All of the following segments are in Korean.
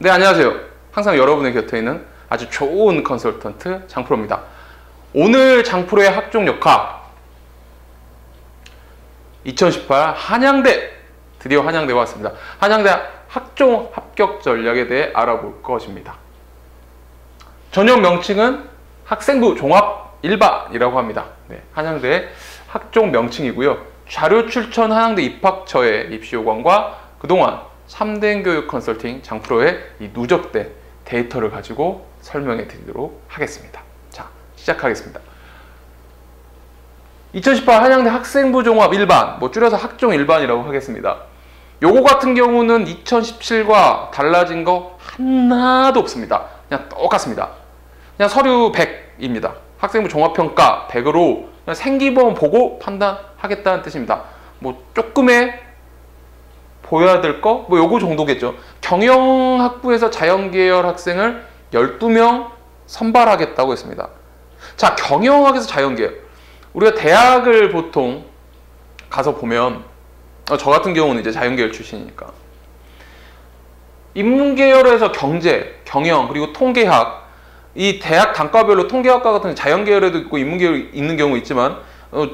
네, 안녕하세요. 항상 여러분의 곁에 있는 아주 좋은 컨설턴트 장프로입니다. 오늘 장프로의 학종역학 2018 한양대, 드디어 한양대에 왔습니다. 한양대 학종 합격 전략에 대해 알아볼 것입니다. 전용 명칭은 학생부 종합 일반이라고 합니다. 네, 한양대의 학종 명칭이고요. 자료 출처 한양대 입학처의 입시 요건과 그동안 3대 교육 컨설팅 장프로의 이 누적된 데이터를 가지고 설명해 드리도록 하겠습니다. 자, 시작하겠습니다. 2018 한양대 학생부 종합 일반, 줄여서 학종 일반이라고 하겠습니다. 요거 같은 경우는 2017과 달라진 거 하나도 없습니다. 그냥 똑같습니다. 그냥 서류 100입니다. 학생부 종합평가 100으로 그냥 생기번 보고 판단하겠다는 뜻입니다. 조금의 보여야 될 거? 요거 정도겠죠. 경영학부에서 자연계열 학생을 12명 선발하겠다고 했습니다. 자, 경영학에서 자연계열. 우리가 대학을 보통 가서 보면, 저 같은 경우는 이제 자연계열 출신이니까. 인문계열에서 경제, 경영, 그리고 통계학, 이 대학 단과별로 통계학과 같은 자연계열에도 있고 인문계열이 있는 경우 있지만,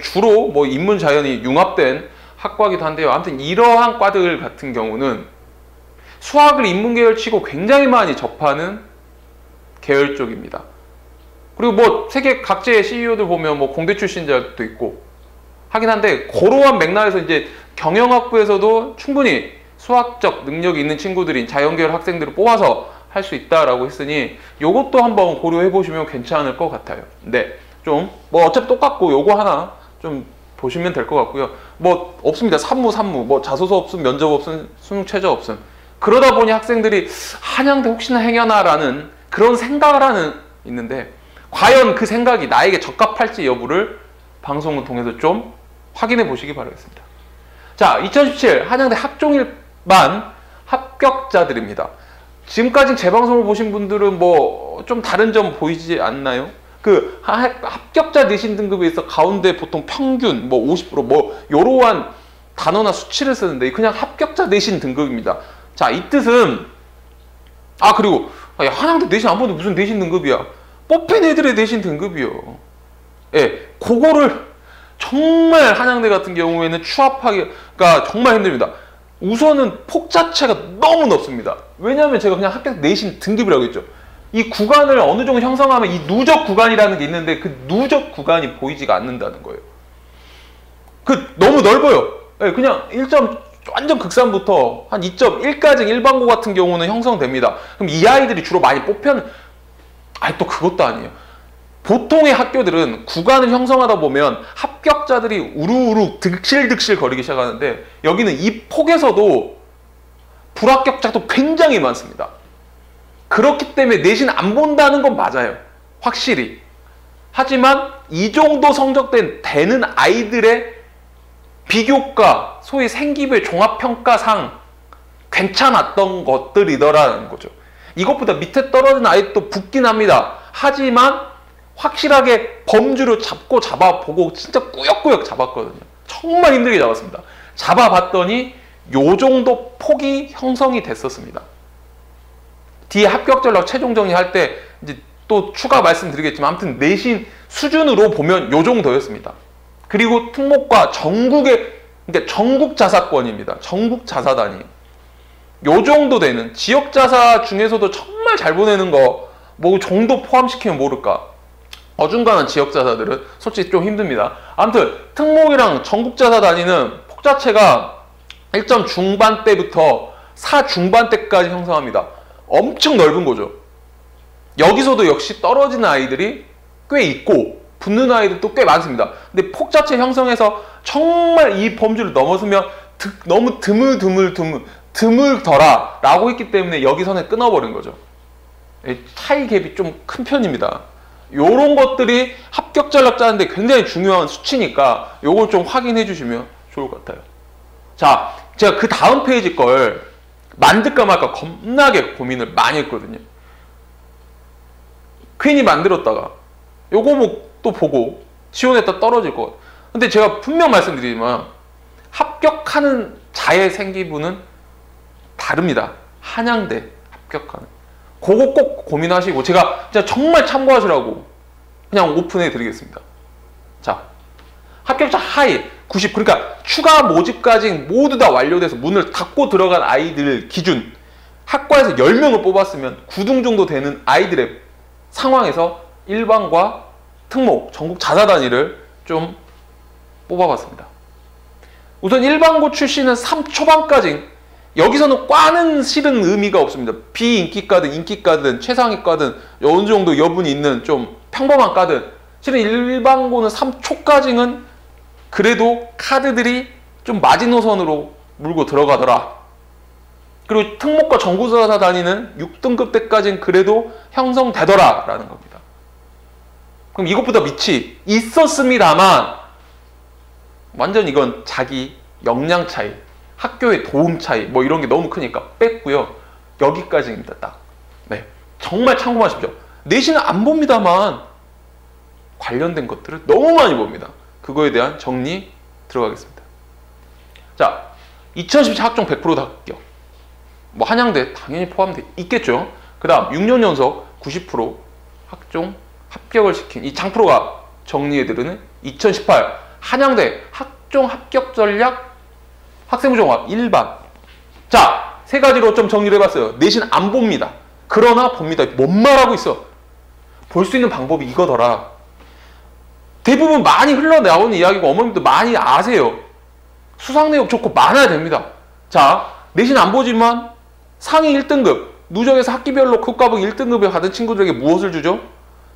주로 인문, 자연이 융합된 학과기도 한데요. 아무튼 이러한 과들 같은 경우는 수학을 인문계열 치고 굉장히 많이 접하는 계열 쪽입니다. 그리고 세계 각지의 CEO들 보면 공대 출신자도 있고 하긴 한데, 그러한 맥락에서 이제 경영학부에서도 충분히 수학적 능력이 있는 친구들인 자연계열 학생들을 뽑아서 할 수 있다라고 했으니 요것도 한번 고려해 보시면 괜찮을 것 같아요. 네, 좀 어차피 똑같고 요거 하나 좀 보시면 될 것 같고요. 없습니다. 산무, 자소서 없음, 면접 없음, 수능 최저 없음. 그러다 보니 학생들이 한양대 혹시나 행여나라는 그런 생각을 있는데, 과연 그 생각이 나에게 적합할지 여부를 방송을 통해서 좀 확인해 보시기 바라겠습니다. 자, 2017 한양대 학종일반 합격자들입니다. 지금까지 제 방송을 보신 분들은 좀 다른 점 보이지 않나요? 합격자 내신 등급에 있어 가운데 보통 평균 50% 요러한 단어나 수치를 쓰는데 그냥 합격자 내신 등급입니다. 자, 이 뜻은 그리고 한양대 내신 안 보는데 무슨 내신 등급이야? 뽑힌 애들의 내신 등급이요. 예, 그거를 정말 한양대 같은 경우에는 추합하기가 정말 힘듭니다. 우선은 폭 자체가 너무 높습니다. 왜냐하면 제가 그냥 합격 내신 등급이라고 했죠. 이 구간을 어느 정도 형성하면 이 누적 구간이라는 게 있는데 그 누적 구간이 보이지가 않는다는 거예요. 너무 넓어요. 네, 그냥 1점 완전 극산부터 한 2.1까지 일반고 같은 경우는 형성됩니다. 그럼 이 아이들이 주로 많이 또 그것도 아니에요. 보통의 학교들은 구간을 형성하다 보면 합격자들이 우르르 득실득실 거리기 시작하는데, 여기는 이 폭에서도 불합격자도 굉장히 많습니다. 그렇기 때문에 내신 안 본다는 건 맞아요. 확실히. 하지만 이 정도 성적된 되는 아이들의 비교과, 소위 생기부의 종합평가상 괜찮았던 것들이더라는 거죠. 이것보다 밑에 떨어진 아이도 붙긴 합니다. 하지만 확실하게 범주를 잡아보고 진짜 꾸역꾸역 잡았거든요. 정말 힘들게 잡았습니다. 잡아봤더니 요 정도 폭이 형성이 됐었습니다. 뒤에 합격 전략 최종 정리할 때 이제 또 추가 말씀드리겠지만, 아무튼 내신 수준으로 보면 요 정도였습니다. 그리고 특목과 그러니까 전국 자사권입니다. 전국 자사단위. 요 정도 되는 지역 자사 중에서도 정말 잘 보내는 거 정도 포함시키면 모를까. 어중간한 지역 자사들은 솔직히 좀 힘듭니다. 아무튼 특목이랑 전국 자사 단위는 폭 자체가 1점 중반대부터 4 중반대까지 형성합니다. 엄청 넓은 거죠. 여기서도 역시 떨어지는 아이들이 꽤 있고 붙는 아이들도 꽤 많습니다. 근데 폭 자체 형성해서 정말 이 범주를 넘어서면 너무 드물더라 라고 했기 때문에 여기서는 끊어버린 거죠. 차이 갭이 좀 큰 편입니다. 요런 것들이 합격 전략 짜는데 굉장히 중요한 수치니까 요걸 좀 확인해 주시면 좋을 것 같아요. 자, 제가 그 다음 페이지 걸 만들까 말까 겁나게 고민을 많이 했거든요. 괜히 만들었다가 요거 또 보고 지원했다 떨어질 것 같아요. 근데 제가 분명 말씀드리지만 합격하는 자의 생기부는 다릅니다. 한양대 합격하는. 그거 꼭 고민하시고 제가 진짜 정말 참고하시라고 그냥 오픈해 드리겠습니다. 자, 합격자 하위 90, 그러니까 추가 모집까지 모두 다 완료돼서 문을 닫고 들어간 아이들 기준 학과에서 10명을 뽑았으면 9등 정도 되는 아이들의 상황에서 일반과 특목, 전국 자사 단위를 좀 뽑아봤습니다. 우선 일반고 출신은 3초반까지 여기서는 과는 실은 의미가 없습니다. 비인기과든 인기과든 최상위과든 어느 정도 여분이 있는 좀 평범한 과든 실은 일반고는 3초까지는 그래도 카드들이 좀 마지노선으로 물고 들어가더라. 그리고 특목과 전국자사 단위는 6등급 때까지는 그래도 형성되더라 라는 겁니다. 그럼 이것보다 밑이 있었습니다만 완전 이건 자기 역량 차이, 학교의 도움 차이 뭐 이런 게 너무 크니까 뺐고요. 여기까지입니다. 딱. 네, 정말 참고하십시오. 내신은 안 봅니다만 관련된 것들을 너무 많이 봅니다. 그거에 대한 정리 들어가겠습니다. 자, 2017 학종 100% 합격. 뭐 한양대 당연히 포함돼 있겠죠. 그 다음 6년 연속 90% 학종 합격을 시킨 이 장프로가 정리해드리는 2018 한양대 학종 합격 전략 학생부 종합 일반. 자, 세 가지로 좀 정리를 해봤어요. 내신 안 봅니다. 그러나 봅니다. 뭔 말하고 있어? 볼 수 있는 방법이 이거더라. 대부분 많이 흘러나오는 이야기고 어머님도 많이 아세요. 수상 내역 좋고 많아야 됩니다. 자, 내신 안 보지만 상위 1등급, 누적에서 학기별로 교과목 1등급에 받은 친구들에게 무엇을 주죠?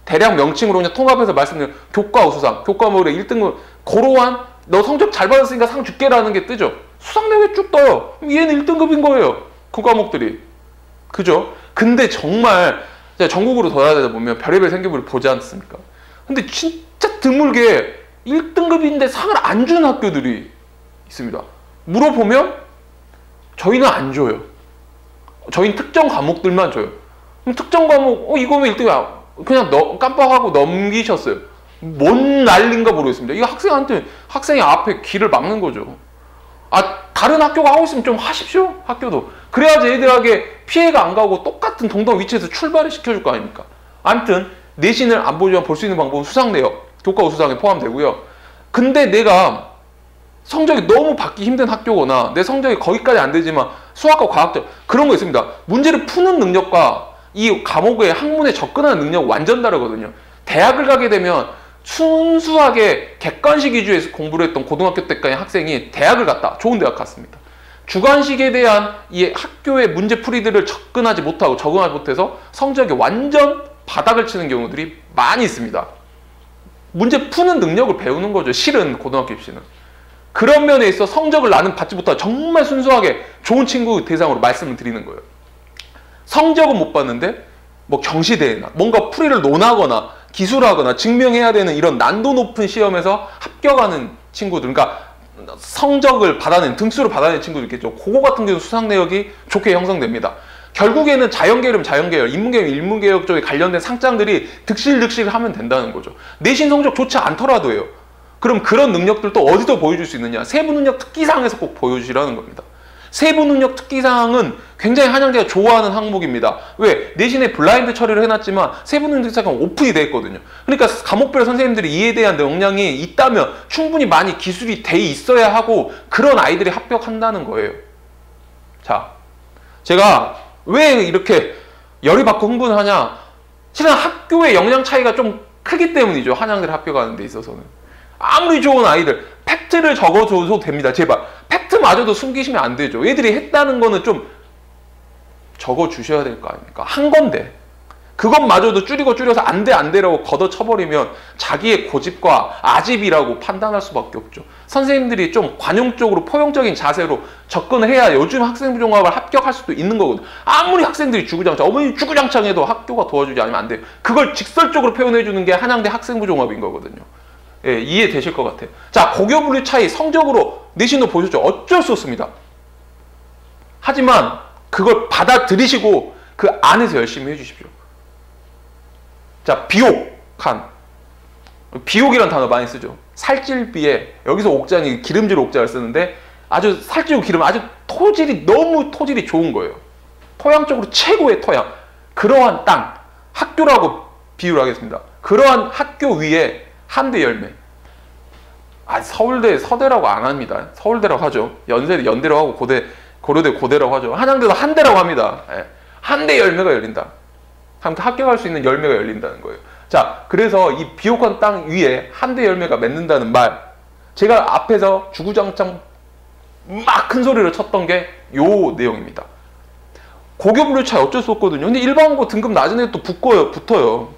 대략 명칭으로 그냥 통합해서 말씀드리면 교과 우수상, 교과목의 1등급, 고로한 너 성적 잘 받았으니까 상 줄게라는 게 뜨죠. 수상 내역에 쭉 떠요. 얘는 1등급인 거예요. 그 과목들이. 그죠? 근데 정말 전국으로 돌아다니다 보면 별의별 생기부를 보지 않습니까? 근데 진짜 드물게 1등급인데 상을 안 주는 학교들이 있습니다. 물어보면 저희는 안 줘요. 저희는 특정 과목들만 줘요. 그럼 특정 과목 이거 왜 1등이야? 그냥 깜빡하고 넘기셨어요. 뭔 난리인가 모르겠습니다. 이거 학생한테 학생이 앞에 길을 막는 거죠. 다른 학교가 하고 있으면 좀 하십시오. 학교도. 그래야지 애들에게 피해가 안 가고 똑같은 동등 위치에서 출발을 시켜줄 거 아닙니까? 아무튼 내신을 안 보지만 볼 수 있는 방법은 수상 내역, 교과 우수상에 포함되고요. 근데 내가 성적이 너무 받기 힘든 학교거나 내 성적이 거기까지 안 되지만 수학과 과학적 그런 거 있습니다. 문제를 푸는 능력과 이 과목의 학문에 접근하는 능력 완전 다르거든요. 대학을 가게 되면 순수하게 객관식 위주에서 공부를 했던 고등학교 때까지 학생이 대학을 갔다. 좋은 대학 갔습니다. 주관식에 대한 이 학교의 문제풀이들을 접근하지 못하고 적응하지 못해서 성적이 완전 바닥을 치는 경우들이 많이 있습니다. 문제 푸는 능력을 배우는 거죠. 실은 고등학교 입시는. 그런 면에 있어 성적을 나는 받지 못하고 정말 순수하게 좋은 친구 대상으로 말씀을 드리는 거예요. 성적은 못 봤는데 뭐 경시대회나 뭔가 풀이를 논하거나 기술하거나 증명해야 되는 이런 난도 높은 시험에서 합격하는 친구들, 그러니까 성적을 받아낸, 등수를 받아낸 친구들 있겠죠. 그거 같은 경우 수상 내역이 좋게 형성됩니다. 결국에는 자연계열이면 자연계열, 인문계열이면 인문계열 쪽에 관련된 상장들이 득실득실 하면 된다는 거죠. 내신 성적 좋지 않더라도요. 그럼 그런 능력들도 어디서 보여줄 수 있느냐? 세부능력 특기사항에서 꼭 보여주시라는 겁니다. 세부능력 특기사항은 굉장히 한양대가 좋아하는 항목입니다. 왜? 내신에 블라인드 처리를 해놨지만 세부능력 특기사항은 오픈이 되어 있거든요. 그러니까 과목별 선생님들이 이에 대한 역량이 있다면 충분히 많이 기술이 돼 있어야 하고 그런 아이들이 합격한다는 거예요. 자, 제가 왜 이렇게 열이 받고 흥분을 하냐? 실은 학교의 역량 차이가 좀 크기 때문이죠. 한양대를 합격하는 데 있어서는. 아무리 좋은 아이들 팩트를 적어줘도 됩니다. 제발 팩트마저도 숨기시면 안 되죠. 애들이 했다는 거는 좀 적어주셔야 될 거 아닙니까? 한 건데 그것마저도 줄여서 안 돼라고 걷어쳐버리면 자기의 고집과 아집이라고 판단할 수밖에 없죠. 선생님들이 좀 관용적으로 포용적인 자세로 접근을 해야 요즘 학생부 종합을 합격할 수도 있는 거거든요. 아무리 학생들이 주구장창, 어머니 주구장창해도 학교가 도와주지 않으면 안 돼요. 그걸 직설적으로 표현해주는 게 한양대 학생부 종합인 거거든요. 예, 이해되실 것 같아요. 자, 고교분류 차이 성적으로 내신도 보셨죠? 어쩔 수 없습니다. 하지만 그걸 받아들이시고 그 안에서 열심히 해주십시오. 자, 비옥한. 비옥이라는 단어 많이 쓰죠. 살찔비에 여기서 옥자는 기름질 옥자를 쓰는데 아주 살찌고 기름 아주 너무 토질이 좋은 거예요. 토양적으로 최고의 토양, 그러한 땅, 학교라고 비유를 하겠습니다. 그러한 학교 위에 한대 열매. 서울대 서대라고 안 합니다. 서울대라고 하죠. 연세대 연대라고 하고 고려대 고대라고 하죠. 한양대도 한대라고 합니다. 한대 열매가 열린다. 합격할 수 있는 열매가 열린다는 거예요. 자, 그래서 이 비옥한 땅 위에 한대 열매가 맺는다는 말, 제가 앞에서 주구장창 막 큰 소리로 쳤던 게 요 내용입니다. 고교분류 차이 어쩔 수 없거든요. 근데 일반고 등급 낮은 애도 붙어요.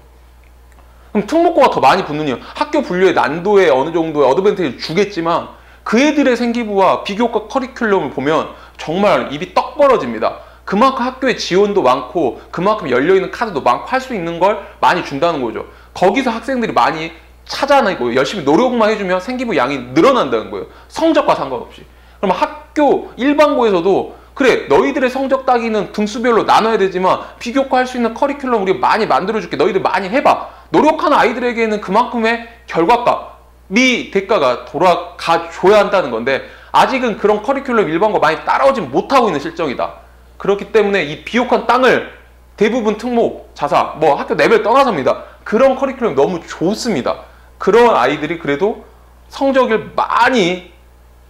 그럼 특목고가 더 많이 붙는 이유, 학교 분류의 난도에 어느 정도의 어드밴티지를 주겠지만 그 애들의 생기부와 비교과 커리큘럼을 보면 정말 입이 떡 벌어집니다. 그만큼 학교에 지원도 많고 그만큼 열려있는 카드도 많고 할 수 있는 걸 많이 준다는 거죠. 거기서 학생들이 많이 찾아내고 열심히 노력만 해주면 생기부 양이 늘어난다는 거예요. 성적과 상관없이. 그럼 학교 일반고에서도 그래, 너희들의 성적 따기는 등수별로 나눠야 되지만 비교과 할 수 있는 커리큘럼 우리가 많이 만들어줄게. 너희들 많이 해봐. 노력하는 아이들에게는 그만큼의 결과값이 대가가 돌아가 줘야 한다는 건데 아직은 그런 커리큘럼 일반고 많이 따라오지 못하고 있는 실정이다. 그렇기 때문에 이 비옥한 땅을 대부분 특목, 자사, 뭐 학교 레벨 떠나서입니다. 그런 커리큘럼이 너무 좋습니다. 그런 아이들이 그래도 성적을 많이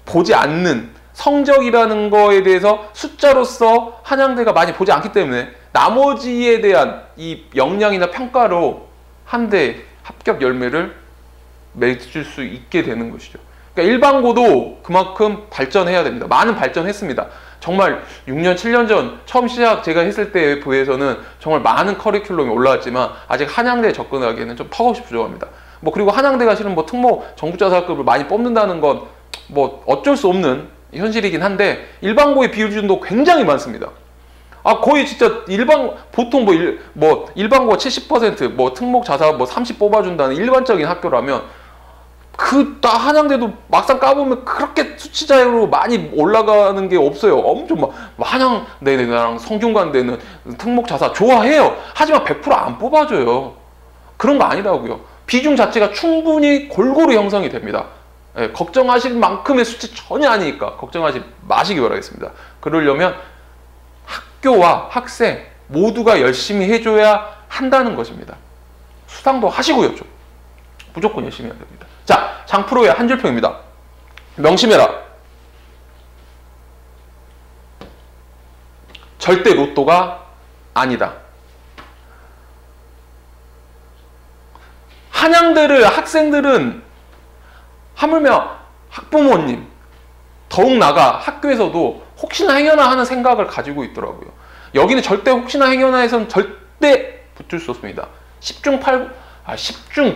보지 않는, 성적이라는 거에 대해서 숫자로서 한양대가 많이 보지 않기 때문에 나머지에 대한 이 역량이나 평가로 한대 합격 열매를 맺을 수 있게 되는 것이죠. 그러니까 일반고도 그만큼 발전해야 됩니다. 많은 발전했습니다. 정말 6년, 7년 전 처음 제가 했을 때에 비해서는 정말 많은 커리큘럼이 올라왔지만 아직 한양대에 접근하기에는 좀 턱없이 부족합니다. 뭐 그리고 한양대가 실은 뭐 특목 전국자사급을 많이 뽑는다는 건 뭐 어쩔 수 없는 현실이긴 한데 일반고의 비율도 굉장히 많습니다. 거의 진짜 보통 일반고가 70%, 뭐 특목 자사 뭐 30 뽑아준다는 일반적인 학교라면 한양대도 막상 까보면 그렇게 수치자로 많이 올라가는 게 없어요. 엄청 한양대랑 성균관대는 특목 자사 좋아해요. 하지만 100% 안 뽑아줘요. 그런 거 아니라고요. 비중 자체가 충분히 골고루 형성이 됩니다. 걱정하실 만큼의 수치 전혀 아니니까 걱정하지 마시기 바라겠습니다. 그러려면 학교와 학생 모두가 열심히 해줘야 한다는 것입니다. 수상도 하시고요. 좀. 무조건 열심히 해야 됩니다. 자, 장프로의 한 줄평입니다. 명심해라. 절대 로또가 아니다. 한양대를 학생들은 하물며 학부모님, 더욱 나아가 학교에서도 혹시나 행여나 하는 생각을 가지고 있더라고요. 여기는 절대 혹시나 행여나에서는 절대 붙을 수 없습니다. 10중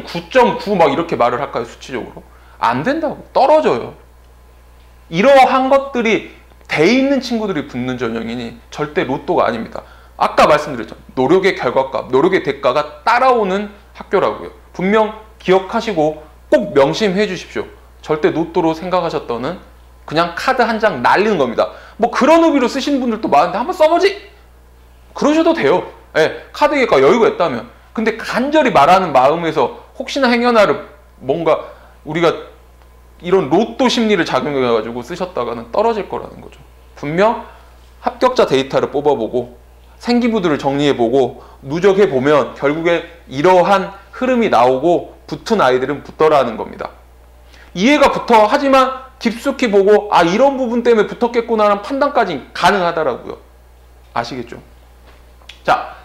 9.9 막 이렇게 말을 할까요? 수치적으로. 안 된다고. 떨어져요. 이러한 것들이 돼 있는 친구들이 붙는 전형이니 절대 로또가 아닙니다. 아까 말씀드렸죠. 노력의 결과값, 노력의 대가가 따라오는 학교라고요. 분명 기억하시고 꼭 명심해 주십시오. 절대 로또로 생각하셨더는 그냥 카드 한 장 날리는 겁니다. 뭐 그런 의미로 쓰시는 분들도 많은데 한번 써보지? 그러셔도 돼요. 카드가 여유가 있다면. 근데 간절히 말하는 마음에서 혹시나 행여나를 뭔가 우리가 이런 로또 심리를 작용해가지고 쓰셨다가는 떨어질 거라는 거죠. 분명 합격자 데이터를 뽑아보고 생기부들을 정리해보고 누적해보면 결국에 이러한 흐름이 나오고 붙은 아이들은 붙더라는 겁니다. 이해가 붙어. 하지만 깊숙이 보고 이런 부분 때문에 붙었겠구나라는 판단까지 가능하더라고요. 아시겠죠? 자,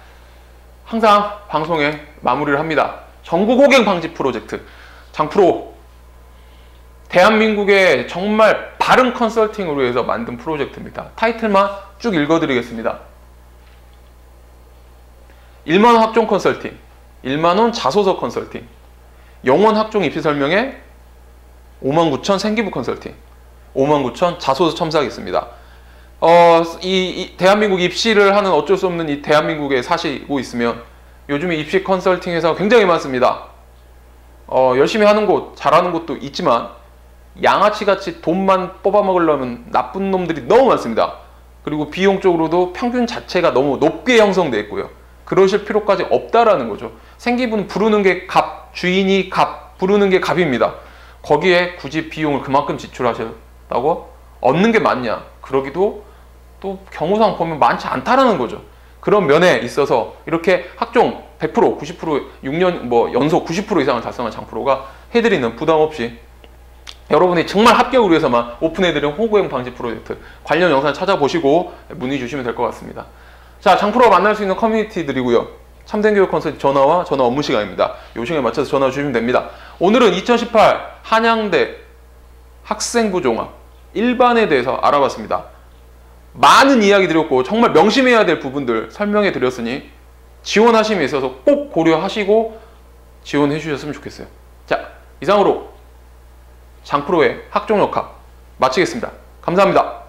항상 방송에 마무리를 합니다. 전국 호갱 방지 프로젝트 장프로, 대한민국의 정말 바른 컨설팅으로 해서 만든 프로젝트입니다. 타이틀만 쭉 읽어드리겠습니다. 1만원 학종 컨설팅, 1만원 자소서 컨설팅, 영원 학종 입시 설명회 59,000 생기부 컨설팅, 59,000 자소서 첨삭했습니다. 이 대한민국 입시를 하는 어쩔 수 없는 이 대한민국에 사시고 있으면 요즘에 입시 컨설팅 회사가 굉장히 많습니다. 열심히 하는 곳, 잘하는 곳도 있지만 양아치같이 돈만 뽑아먹으려면 나쁜 놈들이 너무 많습니다. 그리고 비용적으로도 평균 자체가 너무 높게 형성되어 있고요. 그러실 필요까지 없다라는 거죠. 생기부는 부르는 게 값, 주인이 값, 부르는 게 값입니다. 거기에 굳이 비용을 그만큼 지출하셨다고 얻는 게 맞냐? 그러기도 또 경우상 보면 많지 않다라는 거죠. 그런 면에 있어서 이렇게 학종 100%, 90%, 6년 뭐 연속 90% 이상을 달성한 장프로가 해드리는 부담 없이 여러분이 정말 합격을 위해서만 오픈해드린 호구형 방지 프로젝트 관련 영상 찾아보시고 문의 주시면 될 것 같습니다. 자, 장프로가 만날 수 있는 커뮤니티들이고요. 참된 교육 컨설팅 전화 업무 시간입니다. 요 시간에 맞춰서 전화 주시면 됩니다. 오늘은 2018 한양대 학생부 종합 일반에 대해서 알아봤습니다. 많은 이야기 드렸고 정말 명심해야 될 부분들 설명해 드렸으니 지원하심에 있어서 꼭 고려하시고 지원해 주셨으면 좋겠어요. 자, 이상으로 장프로의 학종역학 마치겠습니다. 감사합니다.